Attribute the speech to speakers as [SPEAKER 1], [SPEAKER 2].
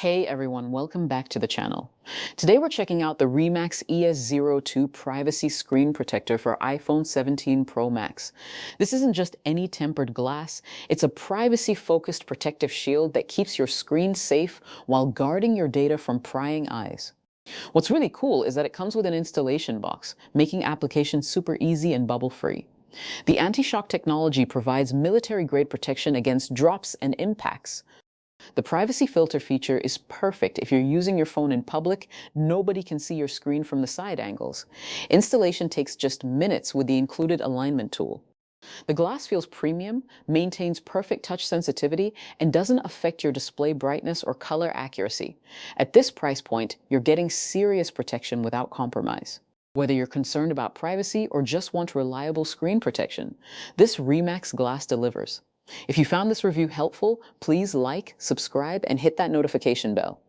[SPEAKER 1] Hey everyone, welcome back to the channel. Today we're checking out the REMAX ES-02 Privacy Screen Protector for iPhone 17 Pro Max. This isn't just any tempered glass, it's a privacy-focused protective shield that keeps your screen safe while guarding your data from prying eyes. What's really cool is that it comes with an installation box, making applications super easy and bubble-free. The anti-shock technology provides military-grade protection against drops and impacts. The privacy filter feature is perfect if you're using your phone in public. Nobody can see your screen from the side angles. Installation takes just minutes with the included alignment tool. The glass feels premium, maintains perfect touch sensitivity, and doesn't affect your display brightness or color accuracy. At this price point, you're getting serious protection without compromise. Whether you're concerned about privacy or just want reliable screen protection, this REMAX glass delivers. If you found this review helpful, please like, subscribe, and hit that notification bell.